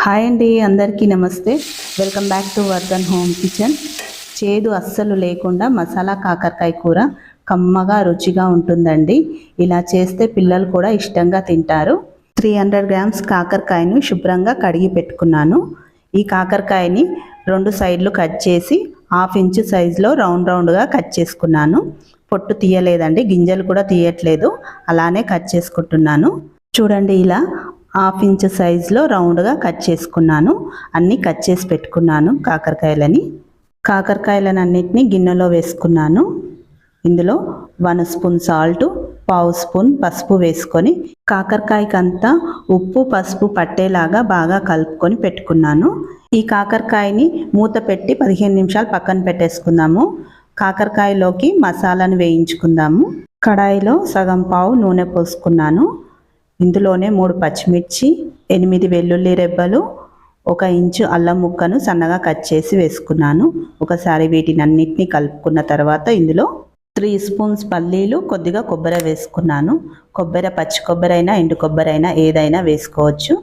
Hi అండి, అందరికీ నమస్తే. Welcome back to Vardhan home kitchen. చేదు అస్సలు లేకుండా మసాలా కాకరకాయ కూర కమ్మగా రుచిగా ఉంటుందండి. ఇలా చేస్తే పిల్లలు కూడా ఇష్టంగా తింటారు. 300 గ్రామ్స్ కాకరకాయను శుభ్రంగా కడిగి పెట్టుకున్నాను. ఈ కాకరకాయని 2 సైడ్లు కట్ చేసి 1/2 ఇంచు సైజులో రౌండ్గా కట్ చేసుకున్నాను. పొట్టు తీయలేదండి, గింజలు కూడా తీయట్లేదు, అలానే కట్ చేసుకుంటున్నాను. చూడండి, ఇలా 1/2 ఇంచు సైజులో రౌండ్గా కట్ చేసుకున్నాను. అన్నీ కట్ చేసి పెట్టుకున్నాను కాకరకాయలను అన్నిటినీ గిన్నెలో వేసుకున్నాను. ఇందులో 1 స్పూన్ సాల్ట్, 1/2 స్పూన్ పసుపు వేసుకొని కాకరకాయకంతా ఉప్పు పసుపు పట్టేలాగా బాగా కలుపుకొని పెట్టుకున్నాను. ఈ కాకరకాయని మూత పెట్టి 15 నిమిషాలు పక్కన పెట్టేసుకుందాము. కాకరకాయలోకి మసాలాను వేయించుకుందాము. కడాయిలో సగం పావు నూనె పోసుకున్నాను. ఇందులోనే 3 పచ్చిమిర్చి, 8 వెల్లుల్లి రెబ్బలు, 1 ఇంచు అల్లం ముక్కను సన్నగా కట్ చేసి వేసుకున్నాను. ఒకసారి వీటిని అన్నిటినీ కలుపుకున్న తర్వాత ఇందులో 3 స్పూన్స్ పల్లీలు, కొద్దిగా కొబ్బరి వేసుకున్నాను. కొబ్బరి పచ్చి కొబ్బరి అయినా ఎండు కొబ్బరి అయినా ఏదైనా వేసుకోవచ్చు.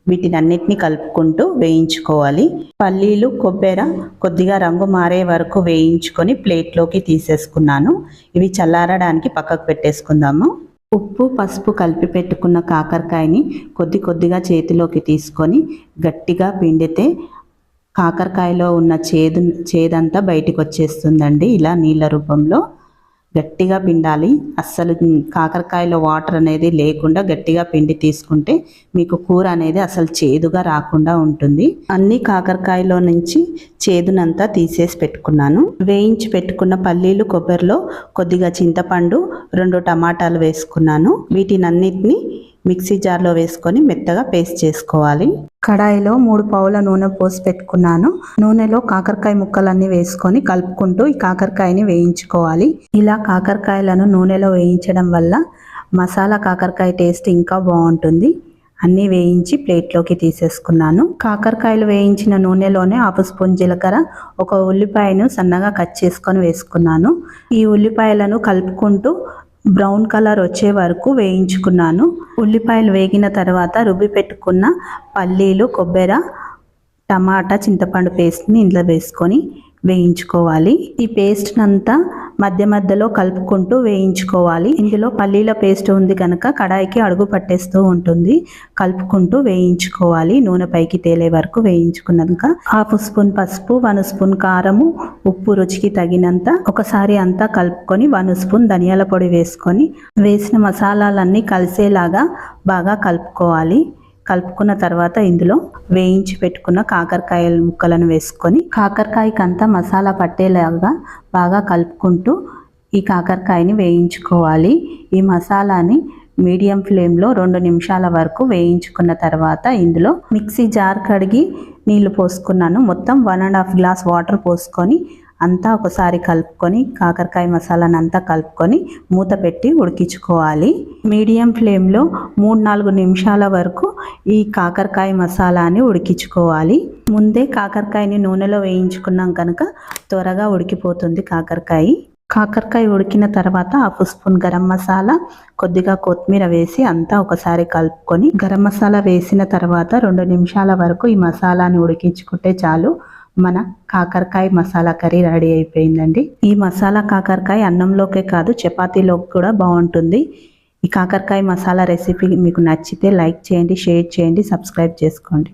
వీటిని అన్నిటినీ కలుపుకుంటూ వేయించుకోవాలి. పల్లీలు కొబ్బరి కొద్దిగా రంగు మారే వరకు వేయించుకొని ప్లేట్లోకి తీసేసుకున్నాను. ఇవి చల్లారడానికి పక్కకు పెట్టేసుకుందాము. ఉప్పు పసుపు కలిపి పెట్టుకున్న కాకరకాయని కొద్దిగా చేతిలోకి తీసుకొని గట్టిగా పిండితే కాకరకాయలో ఉన్న చేదంతా బయటికి వచ్చేస్తుందండి. ఇలా నీళ్ళ రూపంలో గట్టిగా పిండాలి. అస్సలు కాకరకాయలో వాటర్ అనేది లేకుండా గట్టిగా పిండి తీసుకుంటే మీకు కూర అనేది అసలు చేదుగా రాకుండా ఉంటుంది. అన్ని కాకరకాయలో నుంచి చేదునంతా తీసేసి పెట్టుకున్నాను. వేయించి పెట్టుకున్న పల్లీలు కొబ్బరిలో కొద్దిగా చింతపండు, 2 టమాటాలు వేసుకున్నాను. వీటినన్నిటిని మిక్సీ జార్లో వేసుకొని మెత్తగా పేస్ట్ చేసుకోవాలి. కడాయిలో 3 పావుల నూనె పోసి పెట్టుకున్నాను. నూనెలో కాకరకాయ ముక్కలన్నీ వేసుకొని కలుపుకుంటూ ఈ కాకరకాయని వేయించుకోవాలి. ఇలా కాకరకాయలను నూనెలో వేయించడం వల్ల మసాలా కాకరకాయ టేస్ట్ ఇంకా బాగుంటుంది. అన్నీ వేయించి ప్లేట్లోకి తీసేసుకున్నాను. కాకరకాయలు వేయించిన నూనెలోనే 1/2 స్పూన్ జీలకర్ర, 1 ఉల్లిపాయను సన్నగా కట్ చేసుకొని వేసుకున్నాను. ఈ ఉల్లిపాయలను కలుపుకుంటూ బ్రౌన్ కలర్ వచ్చే వరకు వేయించుకున్నాను. ఉల్లిపాయలు వేగిన తర్వాత రుబ్బి పెట్టుకున్న పల్లీలు కొబ్బరి టమాటా చింతపండు పేస్ట్ని ఇందులో వేసుకొని వేయించుకోవాలి. ఈ పేస్ట్నంతా మధ్యలో కలుపుకుంటూ వేయించుకోవాలి. ఇందులో పల్లీల పేస్ట్ ఉంది కనుక కడాయికి అడుగు పట్టేస్తూ ఉంటుంది. కలుపుకుంటూ వేయించుకోవాలి. నూనె పైకి తేలే వరకు వేయించుకున్నాక 1/2 స్పూన్ పసుపు, 1 స్పూన్ కారము, ఉప్పు రుచికి తగినంత ఒకసారి అంతా కలుపుకొని 1 స్పూన్ ధనియాల పొడి వేసుకొని వేసిన మసాలాలన్నీ కలిసేలాగా బాగా కలుపుకోవాలి. కలుపుకున్న తర్వాత ఇందులో వేయించి పెట్టుకున్న కాకరకాయ ముక్కలను వేసుకొని కాకరకాయకంతా మసాలా పట్టేలాగా బాగా కలుపుకుంటూ ఈ కాకరకాయని వేయించుకోవాలి. ఈ మసాలాని మీడియం ఫ్లేమ్లో 2 నిమిషాల వరకు వేయించుకున్న తర్వాత ఇందులో మిక్సీ జార్ కడిగి నీళ్లు పోసుకున్నాను. మొత్తం 1.5 గ్లాస్ వాటర్ పోసుకొని అంతా ఒకసారి కలుపుకొని కాకరకాయ మసాలాను అంతా కలుపుకొని మూత పెట్టి ఉడికించుకోవాలి. మీడియం ఫ్లేమ్లో 3-4 నిమిషాల వరకు ఈ కాకరకాయ మసాలాని ఉడికించుకోవాలి. ముందే కాకరకాయని నూనెలో వేయించుకున్నాం కనుక త్వరగా ఉడికిపోతుంది కాకరకాయ ఉడికిన తర్వాత 1/2 స్పూన్ గరం మసాలా, కొద్దిగా కొత్తిమీర వేసి అంతా ఒకసారి కలుపుకొని గరం మసాలా వేసిన తర్వాత 2 నిమిషాల వరకు ఈ మసాలాని ఉడికించుకుంటే చాలు. మన కాకరకాయ మసాలా కర్రీ రెడీ అయిపోయిందండి. ఈ మసాలా కాకరకాయ అన్నంలోకే కాదు చపాతీలోకి కూడా బాగుంటుంది. ఈ కాకరకాయ మసాలా రెసిపీ మీకు నచ్చితే లైక్ చేయండి, షేర్ చేయండి, సబ్స్క్రైబ్ చేసుకోండి.